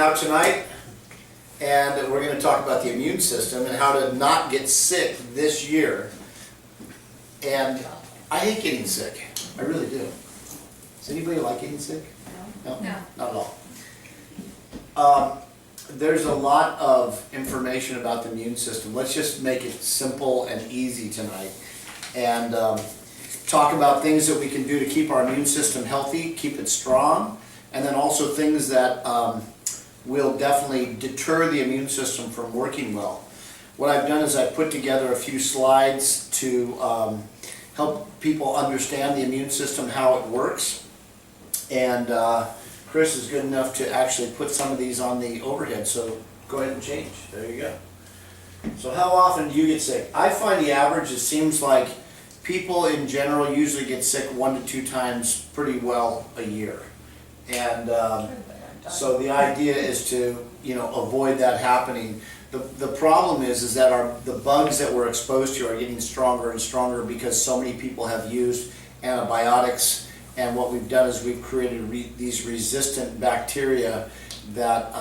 out tonight, and we're going to talk about the immune system and how to not get sick this year. And I hate getting sick. I really do. Does anybody like getting sick? No? No. Not at all. There's a lot of information about the immune system. Let's just make it simple and easy tonight, and talk about things that we can do to keep our immune system healthy, keep it strong, and then also things that will definitely deter the immune system from working well. What I've done is I've put together a few slides to help people understand the immune system, how it works, and Chris is good enough to actually put some of these on the overhead, so go ahead and change. There you go. So how often do you get sick? I find the average, it seems like people in general usually get sick 1 to 2 times pretty well a year. And so the idea is to, avoid that happening. The problem is that the bugs that we're exposed to are getting stronger and stronger because so many people have used antibiotics. And what we've done is we've created these resistant bacteria that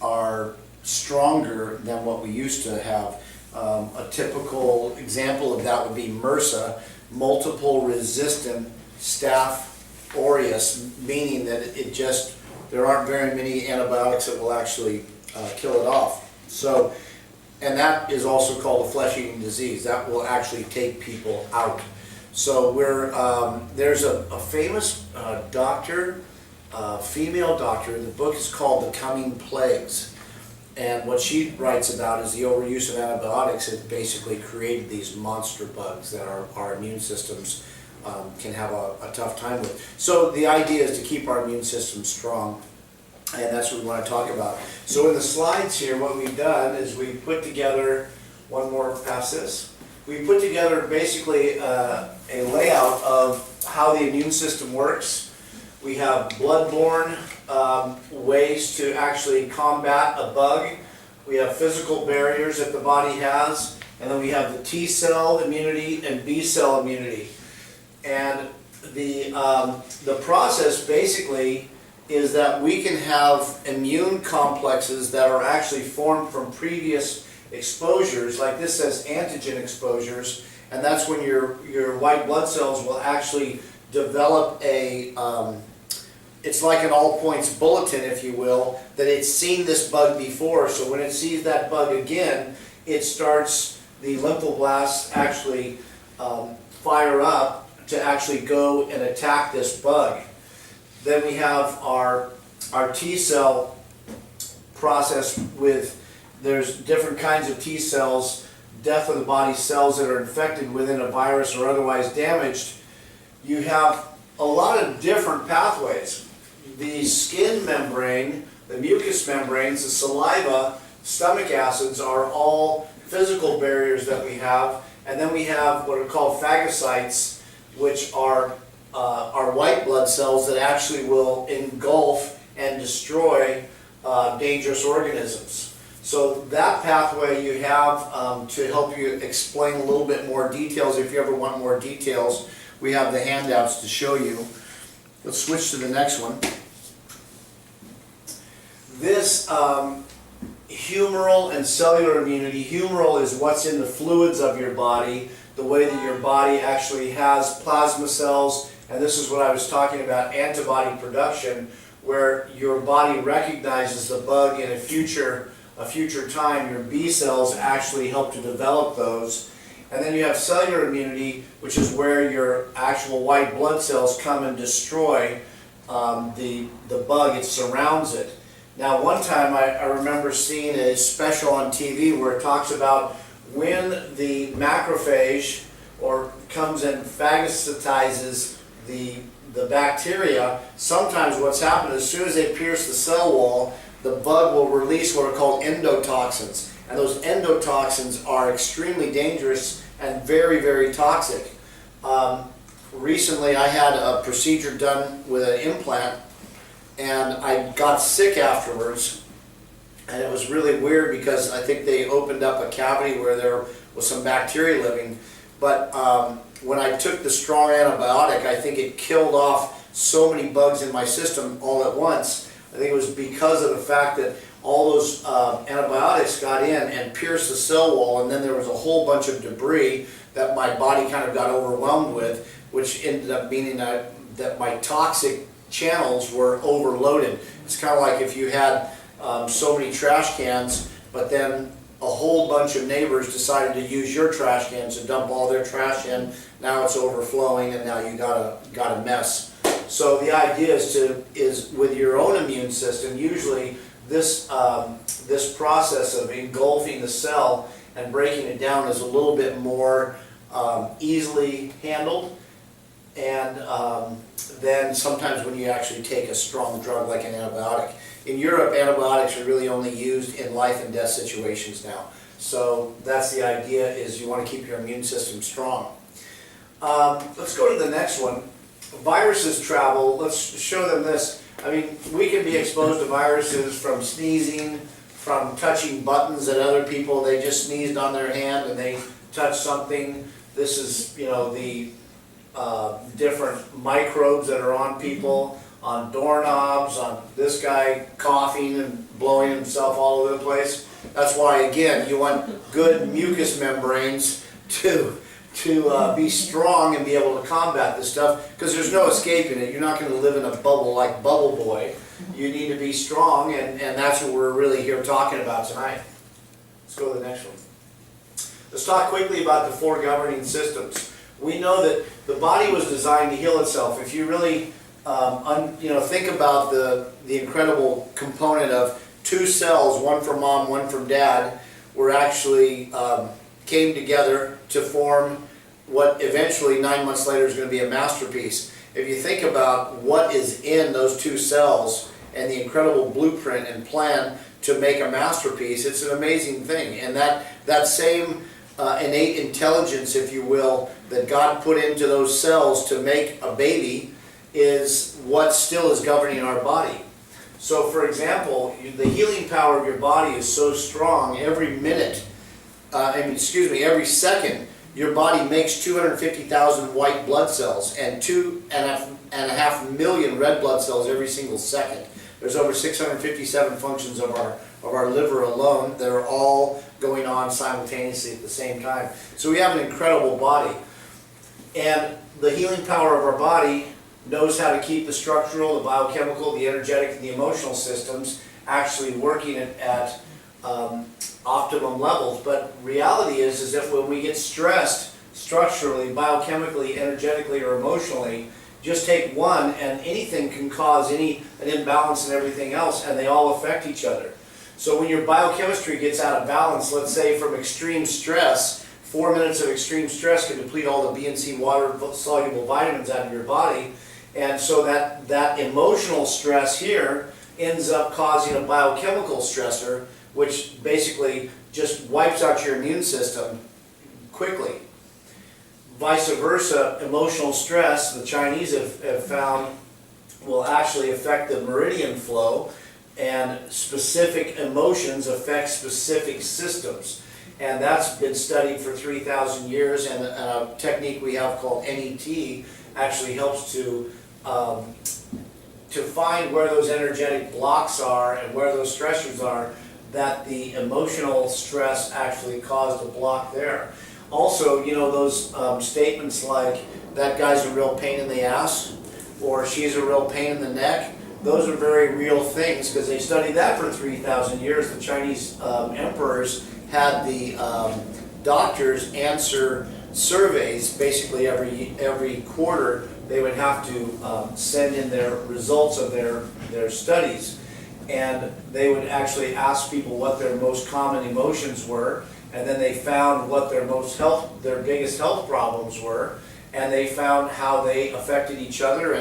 are stronger than what we used to have. A typical example of that would be MRSA, multiple resistant staph aureus, meaning that there aren't very many antibiotics that will actually kill it off. So, and that is also called a flesh-eating disease. That will actually take people out. So there's a famous doctor, female doctor. The book is called The Coming Plagues. And what she writes about is the overuse of antibiotics has basically created these monster bugs that our immune systems can have a tough time with. So the idea is to keep our immune system strong, and that's what we want to talk about. So in the slides here, what we've done is we put together, one more past this, we put together basically a layout of how the immune system works. We have bloodborne ways to actually combat a bug. We have physical barriers that the body has, and then we have the T cell immunity and B cell immunity. And the process basically is that we can have immune complexes that are actually formed from previous exposures, like this says antigen exposures, and that's when your white blood cells will actually develop it's like an all points bulletin, if you will, that it's seen this bug before, so when it sees that bug again, the lymphoblasts actually fire up to actually go and attack this bug. Then we have our T cell process there's different kinds of T cells, death of the body cells that are infected within a virus or otherwise damaged. You have a lot of different pathways. The skin membrane, the mucous membranes, the saliva, stomach acids are all physical barriers that we have. And then we have what are called phagocytes, which are our white blood cells that actually will engulf and destroy dangerous organisms. So that pathway you have to help you explain a little bit more details. If you ever want more details, we have the handouts to show you. Let's switch to the next one. This humoral and cellular immunity. Humoral is what's in the fluids of your body, the way that your body actually has plasma cells, and this is what I was talking about, antibody production, where your body recognizes the bug in a future time. Your B cells actually help to develop those. And then you have cellular immunity, which is where your actual white blood cells come and destroy the bug. It surrounds it. Now, one time I remember seeing a special on TV where it talks about when the macrophage comes and phagocytizes the bacteria, sometimes what's happened, as soon as they pierce the cell wall, the bug will release what are called endotoxins. And those endotoxins are extremely dangerous and very, very toxic. Recently I had a procedure done with an implant, and I got sick afterwards, and it was really weird because I think they opened up a cavity where there was some bacteria living, but when I took the strong antibiotic, I think it killed off so many bugs in my system all at once I think it was because of the fact that all those antibiotics got in and pierced the cell wall, and then there was a whole bunch of debris that my body kind of got overwhelmed with, which ended up meaning that my toxic channels were overloaded. It's kind of like if you had so many trash cans, but then a whole bunch of neighbors decided to use your trash cans to dump all their trash in. Now it's overflowing, and now you got a mess. So the idea is with your own immune system, usually this process of engulfing the cell and breaking it down is a little bit more easily handled, and then sometimes when you actually take a strong drug like an antibiotic. In Europe, antibiotics are really only used in life and death situations now. So that's the idea, is you want to keep your immune system strong. Let's go to the next one. Viruses travel. Let's show them this. I mean, we can be exposed to viruses from sneezing, from touching buttons that other people, they just sneezed on their hand and they touched something. This is, you know, the different microbes that are on people, on doorknobs, on this guy coughing and blowing himself all over the place. That's why, again, you want good mucous membranes to be strong and be able to combat this stuff, because there's no escaping it. You're not going to live in a bubble like Bubble Boy. You need to be strong, and that's what we're really here talking about tonight. Let's go to the next one. Let's talk quickly about the 4 governing systems. We know that the body was designed to heal itself. If you really think about the incredible component of 2 cells, one from mom, one from dad, were actually came together to form what eventually 9 months later is going to be a masterpiece. If you think about what is in those 2 cells and the incredible blueprint and plan to make a masterpiece, it's an amazing thing. And that same innate intelligence, if you will, that God put into those cells to make a baby is what still is governing our body. So for example, the healing power of your body is so strong. Every minute, every second, your body makes 250,000 white blood cells and 2.5 million red blood cells every single second. There's over 657 functions of our liver alone that are all going on simultaneously at the same time. So we have an incredible body. And the healing power of our body knows how to keep the structural, the biochemical, the energetic, and the emotional systems actually working at optimum levels. But reality is that when we get stressed structurally, biochemically, energetically, or emotionally, just take one and anything can cause an imbalance in everything else, and they all affect each other. So when your biochemistry gets out of balance, let's say from extreme stress, 4 minutes of extreme stress can deplete all the B and C water-soluble vitamins out of your body. And so that emotional stress here ends up causing a biochemical stressor, which basically just wipes out your immune system quickly. Vice versa, emotional stress, the Chinese have found, will actually affect the meridian flow, and specific emotions affect specific systems. And that's been studied for 3,000 years, and a technique we have called NET actually helps to find where those energetic blocks are and where those stressors are that the emotional stress actually caused a block there. Also, you know, those statements like, that guy's a real pain in the ass, or she's a real pain in the neck, those are very real things, because they studied that for 3,000 years. The Chinese emperors had the doctors answer surveys basically every quarter. They would have to send in their results of their studies, and they would actually ask people what their most common emotions were, and then they found what their biggest health problems were, and they found how they affected each other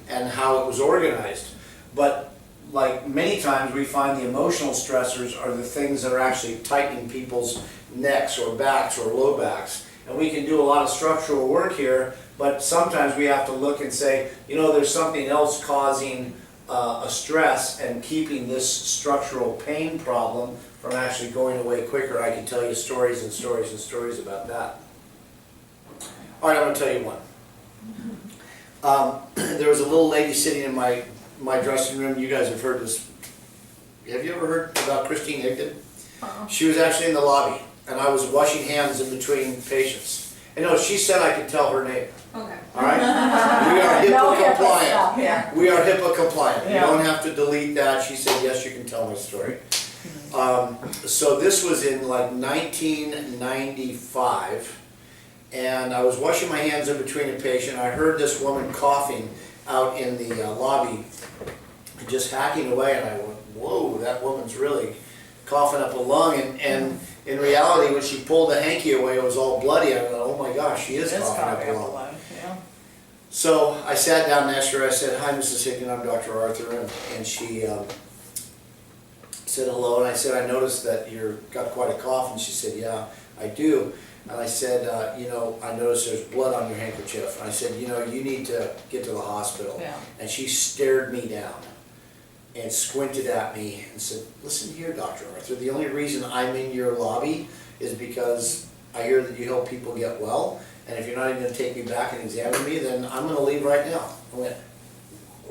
and how it was organized. But like many times, we find the emotional stressors are the things that are actually tightening people's necks or backs or low backs. And we can do a lot of structural work here, but sometimes we have to look and say, you know, there's something else causing a stress and keeping this structural pain problem from actually going away quicker. I can tell you stories and stories and stories about that. All right, I'm going to tell you one. There was a little lady sitting in my my dressing room, you guys have heard this. Have you ever heard about Christine Higdon? She was actually in the lobby, and I was washing hands in between patients. And no, she said I could tell her name. Okay. All right? We are HIPAA No HIPAA compliant. stuff, yeah. We are HIPAA compliant. You Yeah. don't have to delete that. She said, yes, you can tell my story. So this was in like 1995, and I was washing my hands in between a patient. I heard this woman coughing out in the lobby, just hacking away, and I went, whoa, that woman's really coughing up a lung. And in reality, when she pulled the hanky away, it was all bloody. I thought, oh my gosh, she is coughing up a lung. Yeah. So I sat down next to her. I said, hi, Mrs. Higdon, I'm Dr. Arthur. And she said hello. And I said, I noticed that you've got quite a cough. And she said, yeah, I do. And I said, you know, I noticed there's blood on your handkerchief. And I said, you know, you need to get to the hospital. Yeah. And she stared me down and squinted at me and said, listen here, Dr. Arthur, the only reason I'm in your lobby is because I hear that you help people get well. And if you're not even going to take me back and examine me, then I'm going to leave right now. I went,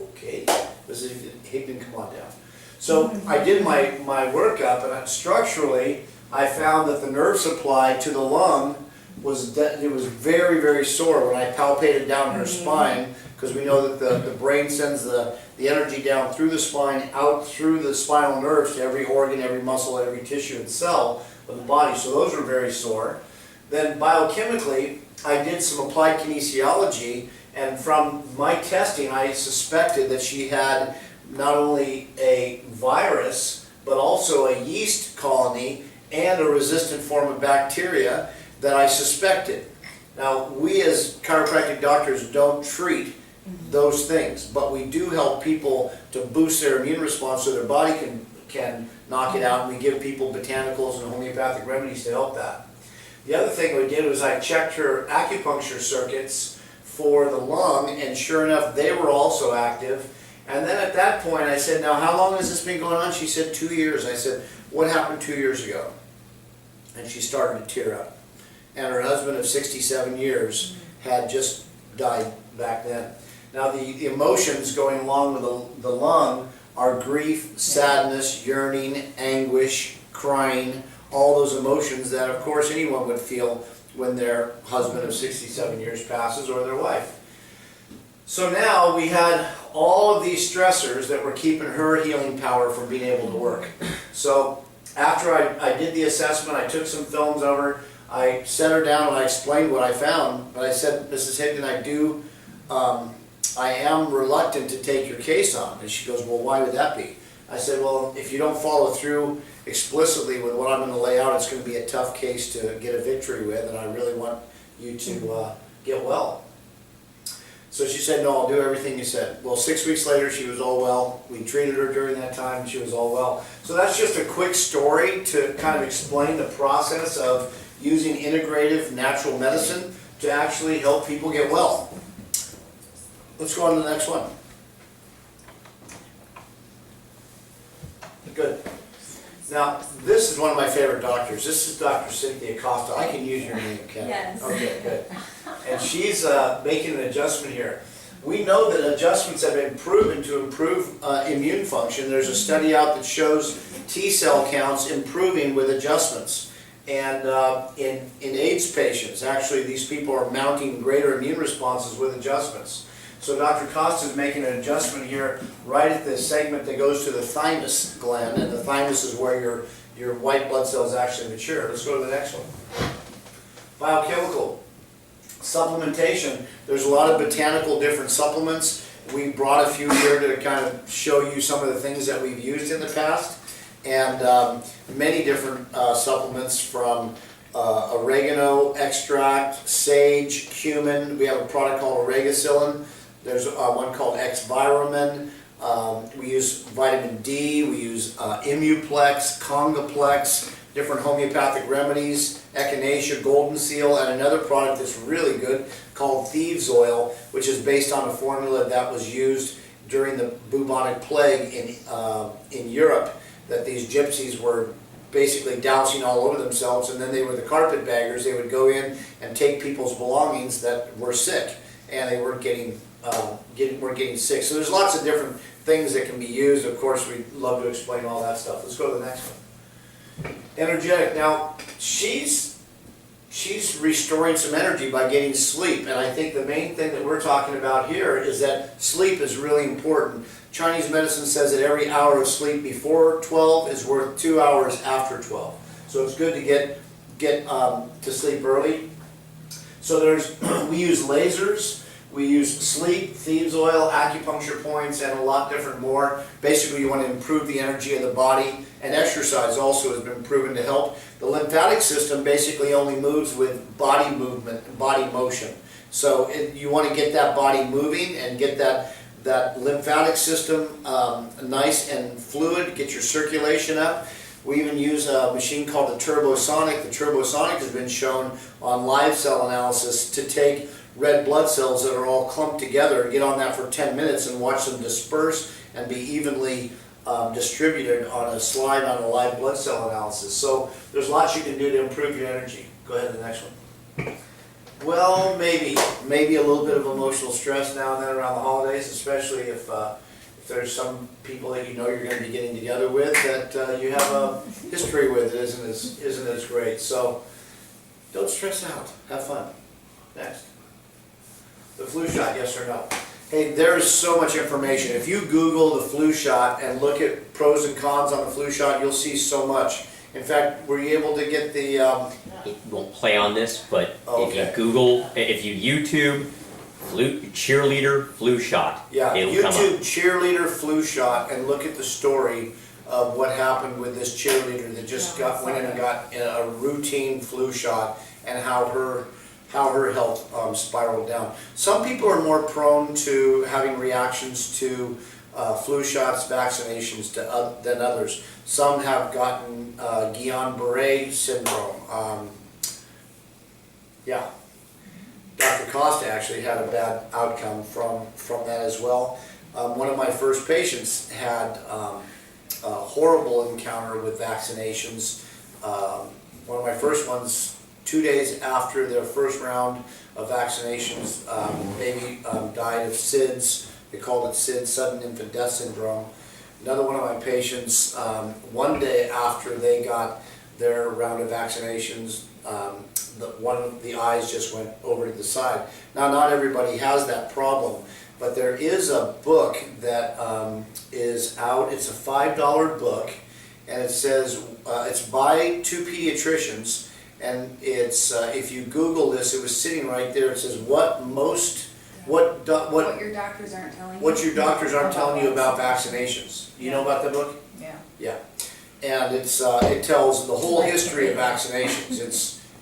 okay, Mrs. Higdon, come on down. So I did my workup, and structurally, I found that the nerve supply to the lung was very, very sore when I palpated down her spine, because we know that the brain sends the energy down through the spine, out through the spinal nerves to every organ, every muscle, every tissue and cell of the body. So those were very sore. Then biochemically, I did some applied kinesiology, and from my testing, I suspected that she had not only a virus, but also a yeast colony and a resistant form of bacteria that I suspected. Now, we as chiropractic doctors don't treat those things, but we do help people to boost their immune response so their body can knock it out, and we give people botanicals and homeopathic remedies to help that. The other thing we did was I checked her acupuncture circuits for the lung, and sure enough, they were also active. And then at that point, I said, now how long has this been going on? She said, 2 years. I said, what happened 2 years ago? And she started to tear up. And her husband of 67 years had just died back then. Now the emotions going along with the lung are grief, sadness, yearning, anguish, crying, all those emotions that of course anyone would feel when their husband of 67 years passes, or their wife. So now we had all of these stressors that were keeping her healing power from being able to work. So after I did the assessment, I took some films of her, I set her down and I explained what I found, but I said, Mrs. Higdon, I am reluctant to take your case on. And she goes, well, why would that be? I said, well, if you don't follow through explicitly with what I'm going to lay out, it's going to be a tough case to get a victory with, and I really want you to get well. So she said, no, I'll do everything you said. Well, 6 weeks later, she was all well. We treated her during that time, and she was all well. So that's just a quick story to kind of explain the process of using integrative natural medicine to actually help people get well. Let's go on to the next one. Good. Now, this is one of my favorite doctors. This is Dr. Cynthia Costa. I can use your name, Ken. Yes. Okay, good. And she's making an adjustment here. We know that adjustments have been proven to improve immune function. There's a study out that shows T cell counts improving with adjustments. And in AIDS patients, actually, these people are mounting greater immune responses with adjustments. So Dr. Costa is making an adjustment here right at the segment that goes to the thymus gland, and the thymus is where your white blood cells actually mature. Let's go to the next one. Biochemical supplementation. There's a lot of botanical different supplements. We brought a few here to kind of show you some of the things that we've used in the past, and many different supplements from oregano extract, sage, cumin. We have a product called oregacillin. There's one called X-Viramin. We use vitamin D, we use Imuplex, Congaplex, different homeopathic remedies, echinacea, golden seal, and another product that's really good called thieves oil, which is based on a formula that was used during the bubonic plague in Europe, that these gypsies were basically dousing all over themselves, and then they were the carpetbaggers. They would go in and take people's belongings that were sick, and they weren't weren't getting sick. So there's lots of different things that can be used. Of course, we'd love to explain all that stuff. Let's go to the next one. Energetic. Now, she's restoring some energy by getting sleep, and I think the main thing that we're talking about here is that sleep is really important. Chinese medicine says that every hour of sleep before 12 is worth 2 hours after 12. So it's good to get to sleep early. So we use lasers, we use sleep, thieves oil, acupuncture points, and a lot different more. Basically, you want to improve the energy of the body, and exercise also has been proven to help. The lymphatic system basically only moves with body movement, body motion. So you want to get that body moving and get that lymphatic system nice and fluid, get your circulation up. We even use a machine called the Turbosonic. The Turbosonic has been shown on live cell analysis to take red blood cells that are all clumped together, get on that for 10 minutes and watch them disperse and be evenly distributed on a slide on a live blood cell analysis. So there's lots you can do to improve your energy. Go ahead to the next one. Well, maybe a little bit of emotional stress now and then around the holidays, especially if there's some people that you know you're going to be getting together with that you have a history with that isn't as great. So don't stress out. Have fun. Next. The flu shot, yes or no? Hey, there is so much information. If you Google the flu shot and look at pros and cons on the flu shot, you'll see so much. In fact, were you able to get the... It won't play on this, but okay. if you YouTube cheerleader flu shot, yeah, it'll come up. YouTube cheerleader flu shot and look at the story of what happened with this cheerleader that just went in and got a routine flu shot and how her health spiraled down. Some people are more prone to having reactions to flu shots, vaccinations than others. Some have gotten Guillain-Barré syndrome. Dr. Costa actually had a bad outcome from that as well. One of my first patients had a horrible encounter with vaccinations. One of my first ones, 2 days after their first round of vaccinations, baby died of SIDS. They called it SIDS, sudden infant death syndrome. Another one of my patients, 1 day after they got their round of vaccinations, one of the eyes just went over to the side. Now, not everybody has that problem, but there is a book that is out. It's a $5 book, and it says it's by 2 pediatricians. And it's if you Google this, it was sitting right there. It says what your doctors aren't telling you. What your doctors aren't telling you about vaccinations. You know about the book? Yeah. Yeah. And it tells the whole history of vaccinations.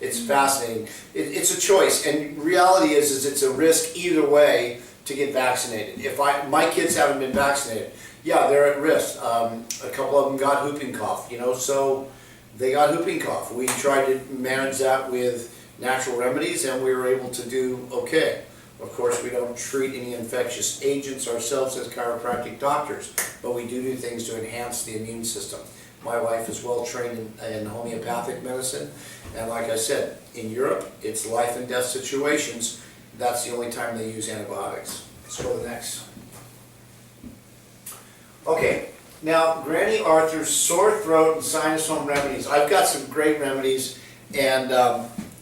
It's fascinating. It's a choice, and reality is it's a risk either way to get vaccinated. If my kids haven't been vaccinated, yeah, they're at risk. A couple of them got whooping cough, so. They got whooping cough. We tried to manage that with natural remedies, and we were able to do okay. Of course, we don't treat any infectious agents ourselves as chiropractic doctors, but we do things to enhance the immune system. My wife is well trained in homeopathic medicine, and like I said, in Europe, it's life and death situations. That's the only time they use antibiotics. Let's go to the next. Okay. Now, Granny Arthur's sore throat and sinus home remedies. I've got some great remedies, and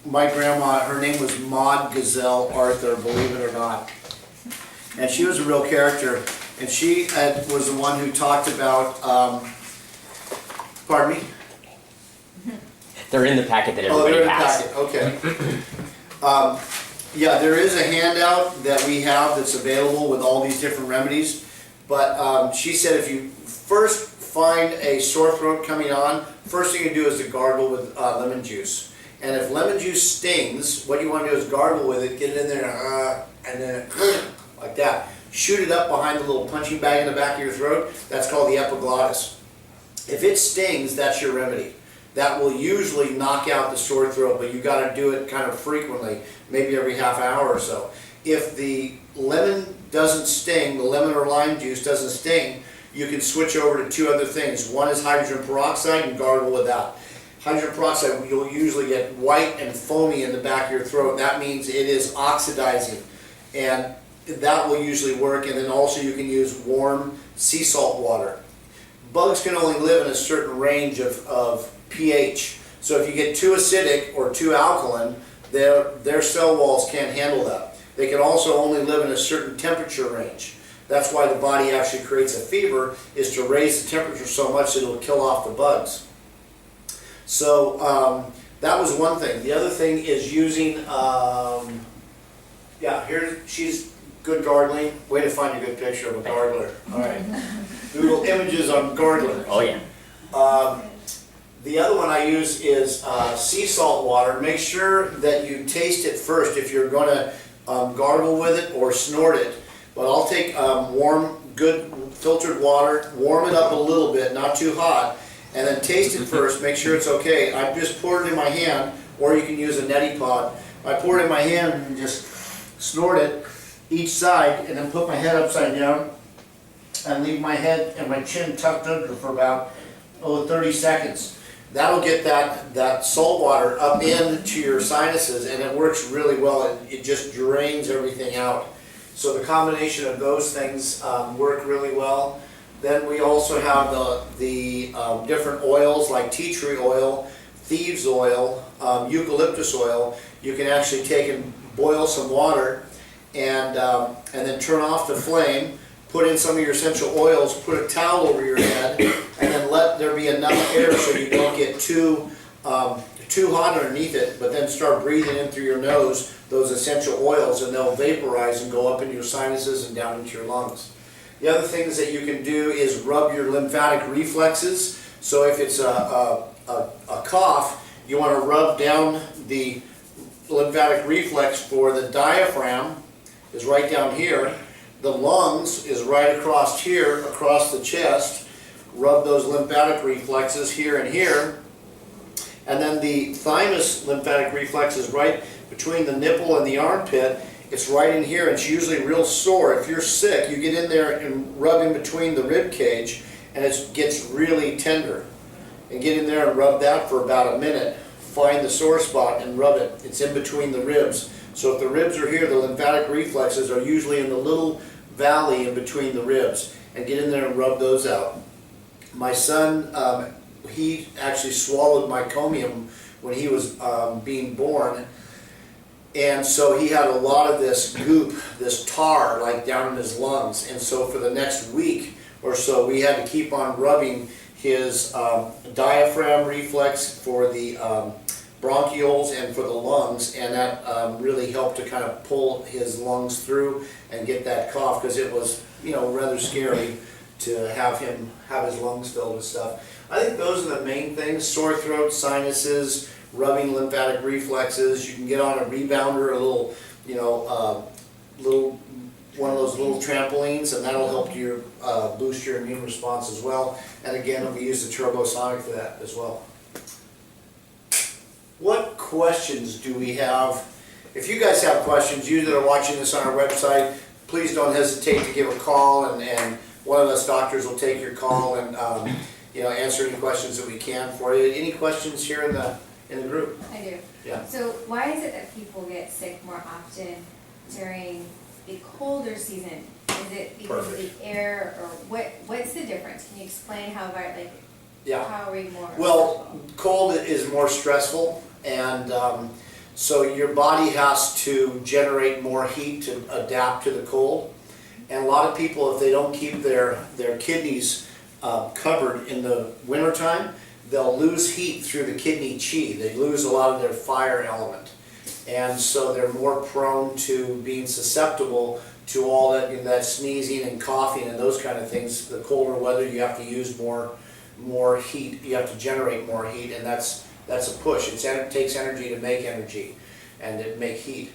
my grandma, her name was Maud Gazelle Arthur, believe it or not. And she was a real character, and she was the one who talked about, pardon me? They're in the packet that everybody has. Oh, they're in the packet, okay. Yeah, there is a handout that we have that's available with all these different remedies, but she said if you first find a sore throat coming on, first thing you do is to gargle with lemon juice. And if lemon juice stings, what you want to do is gargle with it, get it in there, and then like that. Shoot it up behind the little punching bag in the back of your throat. That's called the epiglottis. If it stings, that's your remedy. That will usually knock out the sore throat, but you got to do it kind of frequently, maybe every half hour or so. If the lemon doesn't sting, the lemon or lime juice doesn't sting, you can switch over to 2 other things. One is hydrogen peroxide and gargle with that. Hydrogen peroxide, you'll usually get white and foamy in the back of your throat. That means it is oxidizing. and that will usually work. And then also you can use warm sea salt water. Bugs can only live in a certain range of pH. So if you get too acidic or too alkaline, their cell walls can't handle that. They can also only live in a certain temperature range. That's why the body actually creates a fever, is to raise the temperature so much that it'll kill off the bugs. So that was one thing. The other thing is using, yeah, here she's good gargling. Way to find a good picture of a gargler. All right. Google images on gargler. Oh yeah. The other one I use is sea salt water. Make sure that you taste it first if you're going to gargle with it or snort it. But I'll take warm, good filtered water, warm it up a little bit, not too hot, and then taste it first. Make sure it's okay. I just pour it in my hand, or you can use a neti pot. I pour it in my hand and just snort it each side, and then put my head upside down and leave my head and my chin tucked under for about 30 seconds. That'll get that salt water up into your sinuses, and it works really well. It just drains everything out. So the combination of those things work really well. Then we also have the different oils like tea tree oil, thieves oil, eucalyptus oil. You can actually take and boil some water and then turn off the flame, put in some of your essential oils, put a towel over your head, and then let there be enough air so you don't get too hot underneath it, but then start breathing in through your nose those essential oils, and they'll vaporize and go up into your sinuses and down into your lungs. The other things that you can do is rub your lymphatic reflexes. So if it's a cough, you want to rub down the lymphatic reflex for the diaphragm is right down here. The lungs is right across here, across the chest. Rub those lymphatic reflexes here and here. And then the thymus lymphatic reflex is right between the nipple and the armpit. It's right in here, and it's usually real sore. If you're sick, you get in there and rub in between the rib cage, and it gets really tender. And get in there and rub that for about a minute. Find the sore spot and rub it. It's in between the ribs. So if the ribs are here, the lymphatic reflexes are usually in the little valley in between the ribs. And get in there and rub those out. My son, he actually swallowed meconium when he was being born, and so he had a lot of this goop, this tar, like down in his lungs. And so for the next week or so, we had to keep on rubbing his diaphragm reflex for the bronchioles and for the lungs, and that really helped to kind of pull his lungs through and get that cough, because it was, rather scary to have him have his lungs filled with stuff. I think those are the main things: sore throat, sinuses, rubbing lymphatic reflexes. You can get on a rebounder, a little, one of those little trampolines, and that'll help you boost your immune response as well. And again, we use the Turbosonic for that as well. What questions do we have? If you guys have questions, you that are watching this on our website, please don't hesitate to give a call, and one of us doctors will take your call and answer any questions that we can for you. Any questions here in the group? I do. Yeah. So why is it that people get sick more often during the colder season? Is it because of the air, or what's the difference? Can you explain how how are we more Well, stressful? cold is more stressful, and so your body has to generate more heat to adapt to the cold. And a lot of people, if they don't keep their kidneys covered in the wintertime, they'll lose heat through the kidney chi. They lose a lot of their fire element. And so they're more prone to being susceptible to all that sneezing and coughing and those kind of things. The colder weather, you have to use more heat. You have to generate more heat, and that's a push. It takes energy to make energy and to make heat.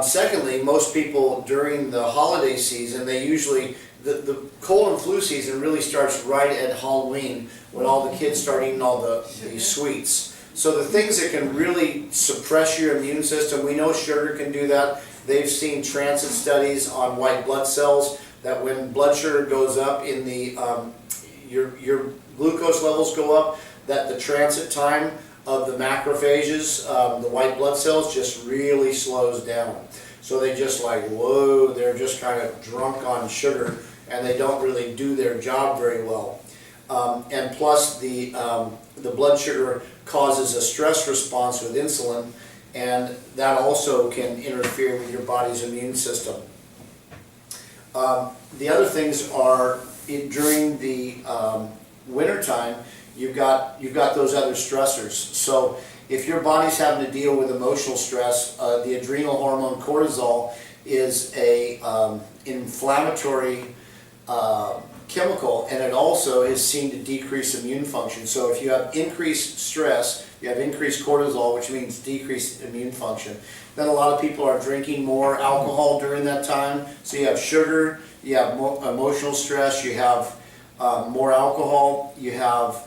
Secondly, most people during the holiday season, they usually, the cold and flu season really starts right at Halloween, when all the kids start eating all the sweets. So the things that can really suppress your immune system, we know sugar can do that. They've seen transit studies on white blood cells, that when blood sugar goes up in the, your glucose levels go up, that the transit time of the macrophages, the white blood cells, just really slows down. So they just like, whoa, they're just kind of drunk on sugar, and they don't really do their job very well. And plus the blood sugar causes a stress response with insulin, and that also can interfere with your body's immune system. The other things are during the winter time, you've got those other stressors. So if your body's having to deal with emotional stress, the adrenal hormone cortisol is a inflammatory chemical, and it also is seen to decrease immune function. So if you have increased stress, you have increased cortisol, which means decreased immune function. Then a lot of people are drinking more alcohol during that time. So you have sugar, you have emotional stress, you have more alcohol, you have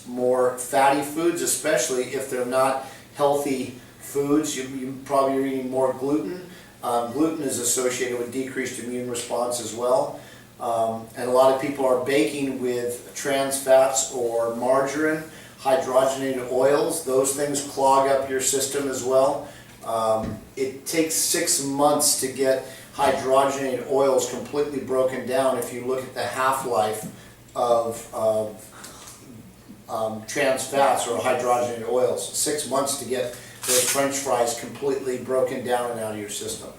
more fatty foods, especially if they're not healthy foods. You probably are eating more gluten. Gluten is associated with decreased immune response as well. And a lot of people are baking with trans fats or margarine, hydrogenated oils. Those things clog up your system as well. It takes 6 months to get hydrogenated oils completely broken down if you look at the half-life of trans fats or hydrogenated oils. 6 months to get those French fries completely broken down and out of your system.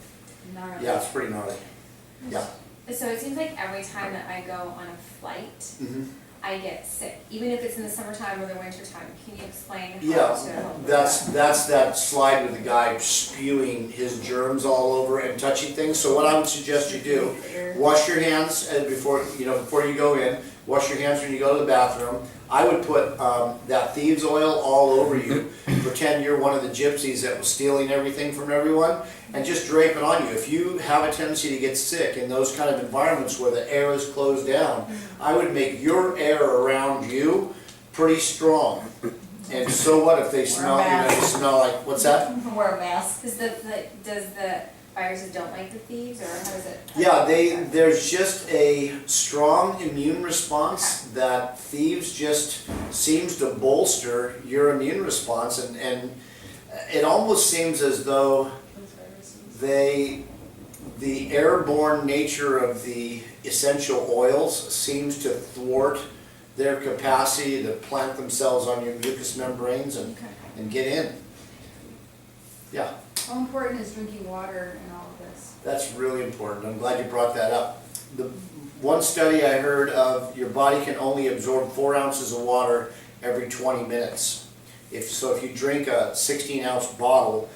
Gnarly. Yeah, it's pretty gnarly. Yeah. So it seems like every time that I go on a flight, I get sick, even if it's in the summertime or the wintertime. Can you explain how to help with that's that slide with the guy spewing his germs all over and touching things. So what I would suggest you do, wash your hands before you go in. Wash your hands when you go to the bathroom. I would put that thieves oil all over you. Pretend you're one of the gypsies that was stealing everything from everyone, and just drape it on you. If you have a tendency to get sick in those kind of environments where the air is closed down, I would make your air around you pretty strong. And so what if they smell, they smell like, what's that? Wear a mask. Does the viruses don't like the thieves, or how does it? There's just a strong immune response that thieves just seems to bolster your immune response, and it almost seems as though the airborne nature of the essential oils seems to thwart their capacity to plant themselves on your mucous membranes and get in. Yeah. How important is drinking water in all of this? That's really important. I'm glad you brought that up. The one study I heard of, your body can only absorb 4 ounces of water every 20 minutes. If you drink a 16-ounce bottle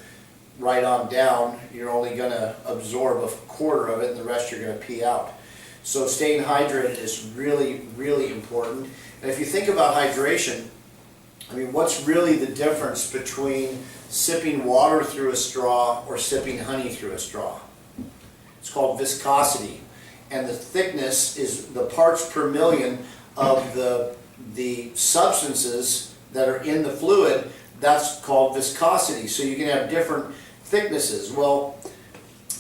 right on down, you're only going to absorb a quarter of it, and the rest you're going to pee out. So staying hydrated is really, really important. And if you think about hydration, I mean, what's really the difference between sipping water through a straw or sipping honey through a straw? It's called viscosity. And the thickness is the parts per million of the substances that are in the fluid. That's called viscosity. So you can have different thicknesses. Well,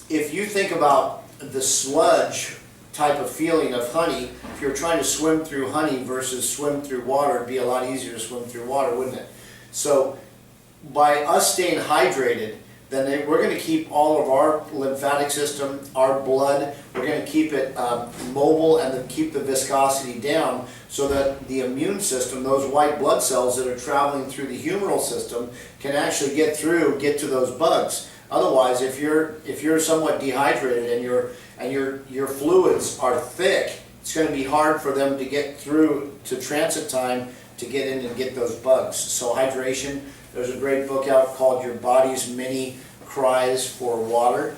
if you think about the sludge type of feeling of honey, if you're trying to swim through honey versus swim through water, it'd be a lot easier to swim through water, wouldn't it? So by us staying hydrated, then we're going to keep all of our lymphatic system, our blood, we're going to keep it mobile and then keep the viscosity down so that the immune system, those white blood cells that are traveling through the humoral system, can actually get to those bugs. Otherwise, if you're somewhat dehydrated and your fluids are thick, it's going to be hard for them to get through to transit time to get in and get those bugs. So hydration, there's a great book out called Your Body's Many Cries for Water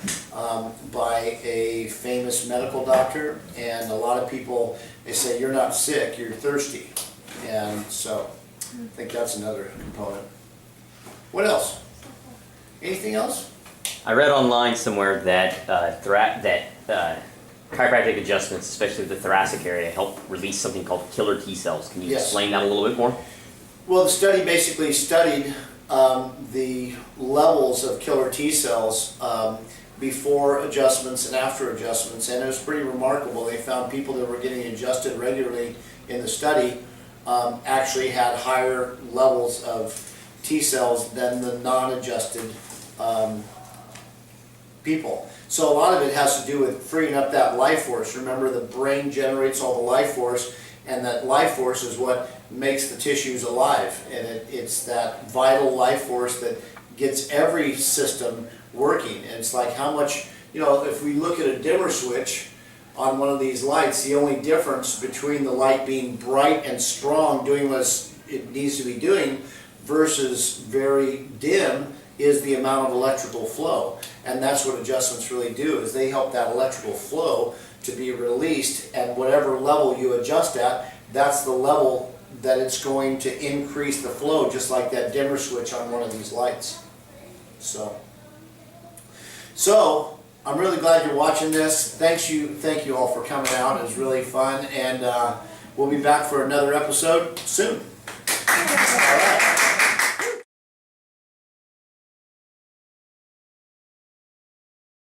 by a famous medical doctor, and a lot of people, they say you're not sick, you're thirsty. And so I think that's another component. What else? Anything else? I read online somewhere that chiropractic adjustments, especially the thoracic area, help release something called killer T cells. Can you explain that a little bit more? Well, the study basically studied the levels of killer T cells before adjustments and after adjustments, and it was pretty remarkable. They found people that were getting adjusted regularly in the study actually had higher levels of T cells than the non-adjusted people. So a lot of it has to do with freeing up that life force. Remember, the brain generates all the life force, and that life force is what makes the tissues alive. And it's that vital life force that gets every system working. And it's like how much, if we look at a dimmer switch on one of these lights, the only difference between the light being bright and strong, doing what it needs to be doing, versus very dim, is the amount of electrical flow. And that's what adjustments really do, is they help that electrical flow to be released, and whatever level you adjust at, that's the level that it's going to increase the flow, just like that dimmer switch on one of these lights. So I'm really glad you're watching this. Thank you all for coming out. It was really fun, and we'll be back for another episode soon. All right.